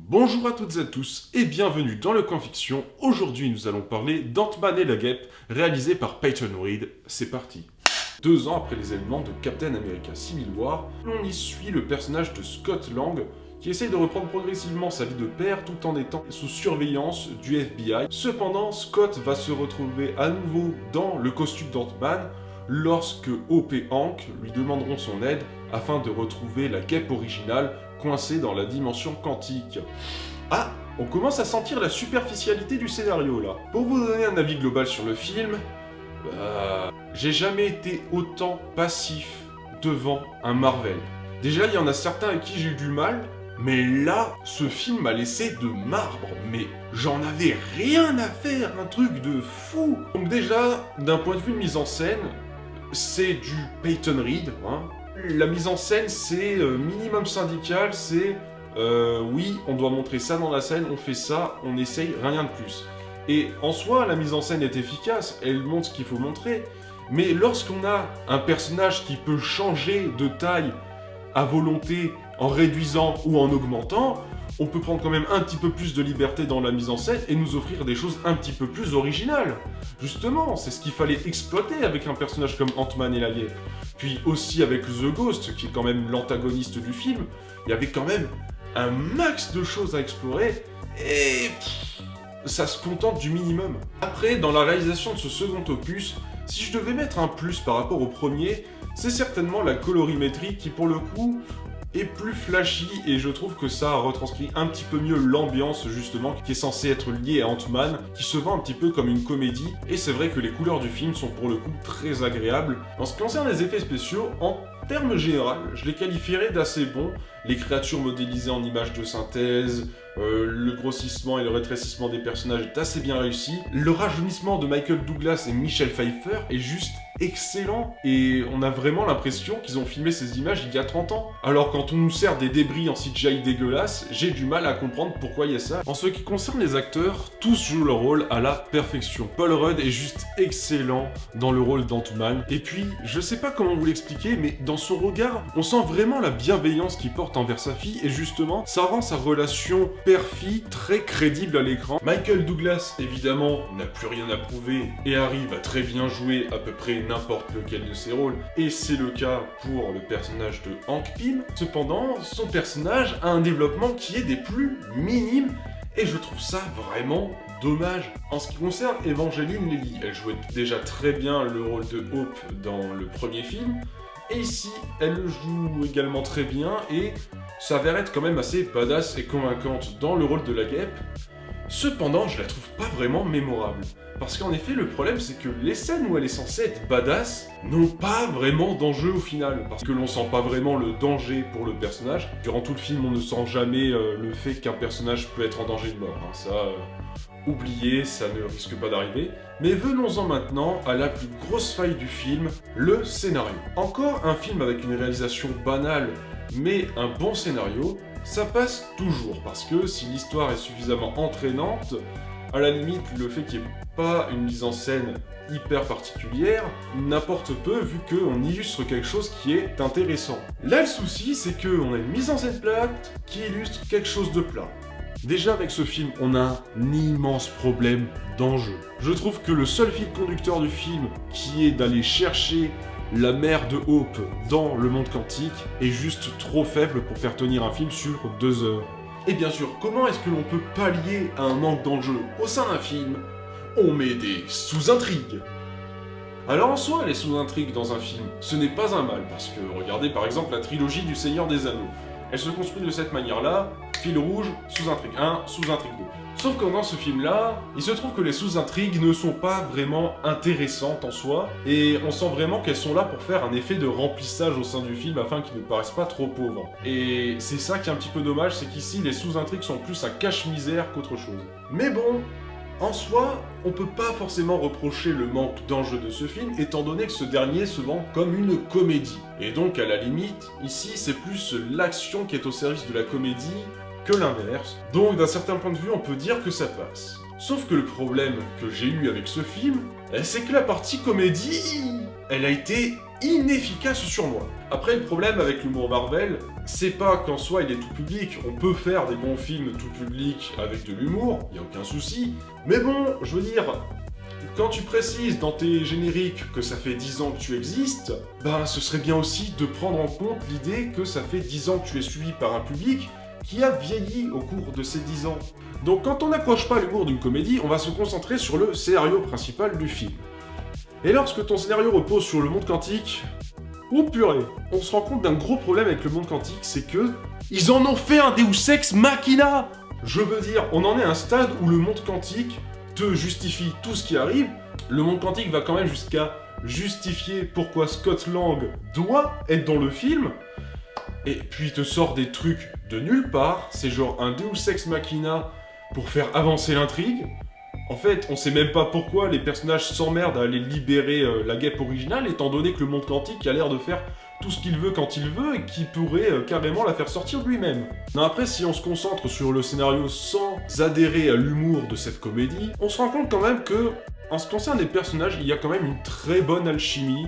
Bonjour à toutes et à tous et bienvenue dans le Camp Fiction. Aujourd'hui nous allons parler d'Ant-Man et la Guêpe, réalisé par Peyton Reed. C'est parti. 2 ans après les événements de Captain America Civil War, on y suit le personnage de Scott Lang qui essaye de reprendre progressivement sa vie de père tout en étant sous surveillance du FBI. Cependant, Scott va se retrouver à nouveau dans le costume d'Ant-Man lorsque Hope et Hank lui demanderont son aide afin de retrouver la Guêpe originale coincée dans la dimension quantique. Ah, on commence à sentir la superficialité du scénario là. Pour vous donner un avis global sur le film, j'ai jamais été autant passif devant un Marvel. Déjà, il y en a certains avec qui j'ai eu du mal, mais là, ce film m'a laissé de marbre, mais j'en avais rien à faire, un truc de fou. Donc déjà, d'un point de vue de mise en scène, c'est du Peyton Reed, hein. La mise en scène, c'est minimum syndical, c'est oui, on doit montrer ça dans la scène, on fait ça, on essaye, rien de plus. Et en soi, la mise en scène est efficace, elle montre ce qu'il faut montrer, mais lorsqu'on a un personnage qui peut changer de taille à volonté en réduisant ou en augmentant, on peut prendre quand même un petit peu plus de liberté dans la mise en scène et nous offrir des choses un petit peu plus originales. Justement, c'est ce qu'il fallait exploiter avec un personnage comme Ant-Man et la Guêpe. Puis aussi avec The Ghost, qui est quand même l'antagoniste du film, il y avait quand même un max de choses à explorer et ça se contente du minimum. Après, dans la réalisation de ce second opus, si je devais mettre un plus par rapport au premier, c'est certainement la colorimétrie qui pour le coup est plus flashy et je trouve que ça retranscrit un petit peu mieux l'ambiance justement qui est censée être liée à Ant-Man, qui se vend un petit peu comme une comédie et c'est vrai que les couleurs du film sont pour le coup très agréables. En ce qui concerne les effets spéciaux, en termes généraux, je les qualifierais d'assez bons. Les créatures modélisées en images de synthèse, le grossissement et le rétrécissement des personnages est assez bien réussi. Le rajeunissement de Michael Douglas et Michelle Pfeiffer est juste excellent et on a vraiment l'impression qu'ils ont filmé ces images il y a 30 ans. Alors quand on nous sert des débris en CGI dégueulasse, j'ai du mal à comprendre pourquoi il y a ça. En ce qui concerne les acteurs, tous jouent leur rôle à la perfection. Paul Rudd est juste excellent dans le rôle d'Ant-Man. Et puis, je sais pas comment vous l'expliquer, mais dans son regard, on sent vraiment la bienveillance qu'il porte envers sa fille et justement, ça rend sa relation père-fille très crédible à l'écran. Michael Douglas, évidemment, n'a plus rien à prouver et arrive à très bien jouer à peu près n'importe lequel de ses rôles, et c'est le cas pour le personnage de Hank Pym. Cependant, son personnage a un développement qui est des plus minimes, et je trouve ça vraiment dommage. En ce qui concerne Evangeline Lilly, elle jouait déjà très bien le rôle de Hope dans le premier film, et ici, elle le joue également très bien, et s'avère être quand même assez badass et convaincante dans le rôle de la Guêpe. Cependant, je la trouve pas vraiment mémorable. Parce qu'en effet, le problème, c'est que les scènes où elle est censée être badass n'ont pas vraiment d'enjeu au final. Parce que l'on sent pas vraiment le danger pour le personnage. Durant tout le film, on ne sent jamais le fait qu'un personnage peut être en danger de mort. Hein. Ça, oubliez, ça ne risque pas d'arriver. Mais venons-en maintenant à la plus grosse faille du film, le scénario. Encore un film avec une réalisation banale, mais un bon scénario, ça passe toujours. Parce que si l'histoire est suffisamment entraînante, à la limite, le fait qu'il n'y ait pas une mise en scène hyper particulière n'importe peu vu qu'on illustre quelque chose qui est intéressant. Là, le souci, c'est qu'on a une mise en scène plate qui illustre quelque chose de plat. Déjà, avec ce film, on a un immense problème d'enjeu. Je trouve que le seul fil conducteur du film, qui est d'aller chercher la mère de Hope dans le monde quantique, est juste trop faible pour faire tenir un film sur 2 heures. Et bien sûr, comment est-ce que l'on peut pallier à un manque d'enjeu au sein d'un film? On met des sous-intrigues. Alors en soi, les sous-intrigues dans un film, ce n'est pas un mal, parce que regardez par exemple la trilogie du Seigneur des Anneaux. Elle se construit de cette manière-là, fil rouge, sous-intrigue 1, sous-intrigue 2. Sauf que dans ce film-là, il se trouve que les sous-intrigues ne sont pas vraiment intéressantes en soi, et on sent vraiment qu'elles sont là pour faire un effet de remplissage au sein du film afin qu'il ne paraisse pas trop pauvre. Et c'est ça qui est un petit peu dommage, c'est qu'ici les sous-intrigues sont plus un cache-misère qu'autre chose. Mais bon, en soi, on peut pas forcément reprocher le manque d'enjeu de ce film, étant donné que ce dernier se vend comme une comédie. Et donc, à la limite, ici, c'est plus l'action qui est au service de la comédie que l'inverse. Donc, d'un certain point de vue, on peut dire que ça passe. Sauf que le problème que j'ai eu avec ce film, c'est que la partie comédie, elle a été inefficace sur moi. Après, le problème avec l'humour Marvel, c'est pas qu'en soi il est tout public. On peut faire des bons films tout public avec de l'humour, y a aucun souci. Mais bon, je veux dire, quand tu précises dans tes génériques que ça fait 10 ans que tu existes, ben ce serait bien aussi de prendre en compte l'idée que ça fait 10 ans que tu es suivi par un public qui a vieilli au cours de ces 10 ans. Donc quand on n'accroche pas l'humour d'une comédie, on va se concentrer sur le scénario principal du film. Et lorsque ton scénario repose sur le monde quantique, oh purée, on se rend compte d'un gros problème avec le monde quantique, c'est que ils en ont fait un Deus Ex Machina. Je veux dire, on en est à un stade où le monde quantique te justifie tout ce qui arrive. Le monde quantique va quand même jusqu'à justifier pourquoi Scott Lang doit être dans le film. Et puis il te sort des trucs de nulle part. C'est genre un Deus Ex Machina pour faire avancer l'intrigue. En fait, on sait même pas pourquoi les personnages s'emmerdent à aller libérer la guêpe originale, étant donné que le monde quantique a l'air de faire tout ce qu'il veut quand il veut et qui pourrait carrément la faire sortir de lui-même. Non, après, si on se concentre sur le scénario sans adhérer à l'humour de cette comédie, on se rend compte quand même que, en ce qui concerne les personnages, il y a quand même une très bonne alchimie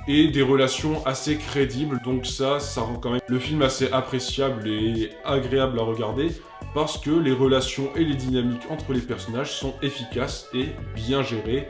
et des relations assez crédibles, donc ça rend quand même le film assez appréciable et agréable à regarder, parce que les relations et les dynamiques entre les personnages sont efficaces et bien gérées,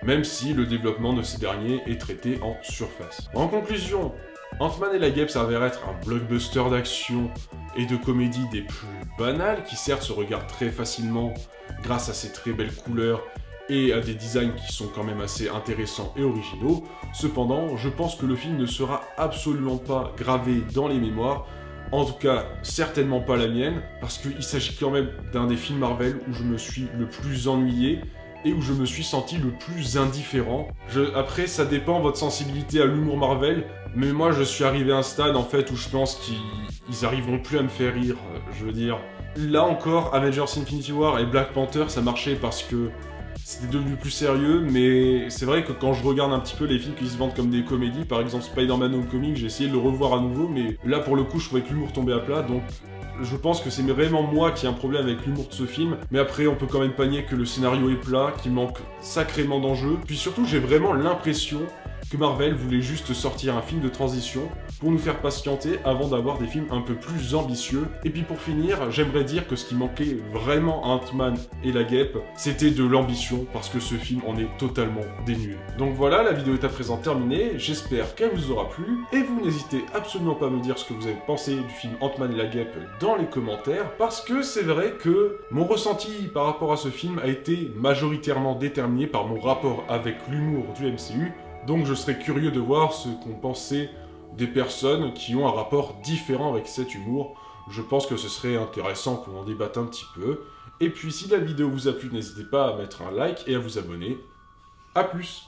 même si le développement de ces derniers est traité en surface. En conclusion, Ant-Man et la Guêpe s'avère être un blockbuster d'action et de comédie des plus banales, qui certes se regarde très facilement grâce à ses très belles couleurs et à des designs qui sont quand même assez intéressants et originaux. Cependant, je pense que le film ne sera absolument pas gravé dans les mémoires, en tout cas certainement pas la mienne, parce qu'il s'agit quand même d'un des films Marvel où je me suis le plus ennuyé et où je me suis senti le plus indifférent. Après, ça dépend de votre sensibilité à l'humour Marvel, mais moi je suis arrivé à un stade en fait où je pense qu'ils arriveront plus à me faire rire. Je veux dire, là encore, Avengers Infinity War et Black Panther, ça marchait parce que c'était devenu plus sérieux, mais c'est vrai que quand je regarde un petit peu les films qui se vendent comme des comédies, par exemple Spider-Man Homecoming, j'ai essayé de le revoir à nouveau, mais là pour le coup je trouvais que l'humour tombait à plat, donc je pense que c'est vraiment moi qui ai un problème avec l'humour de ce film, mais après on peut quand même pas nier que le scénario est plat, qu'il manque sacrément d'enjeux, puis surtout j'ai vraiment l'impression que Marvel voulait juste sortir un film de transition pour nous faire patienter avant d'avoir des films un peu plus ambitieux. Et puis pour finir, j'aimerais dire que ce qui manquait vraiment à Ant-Man et la Guêpe, c'était de l'ambition, parce que ce film en est totalement dénué. Donc voilà, la vidéo est à présent terminée, j'espère qu'elle vous aura plu, et vous n'hésitez absolument pas à me dire ce que vous avez pensé du film Ant-Man et la Guêpe dans les commentaires, parce que c'est vrai que mon ressenti par rapport à ce film a été majoritairement déterminé par mon rapport avec l'humour du MCU, donc je serais curieux de voir ce qu'ont pensé des personnes qui ont un rapport différent avec cet humour. Je pense que ce serait intéressant qu'on en débatte un petit peu. Et puis si la vidéo vous a plu, n'hésitez pas à mettre un like et à vous abonner. A plus!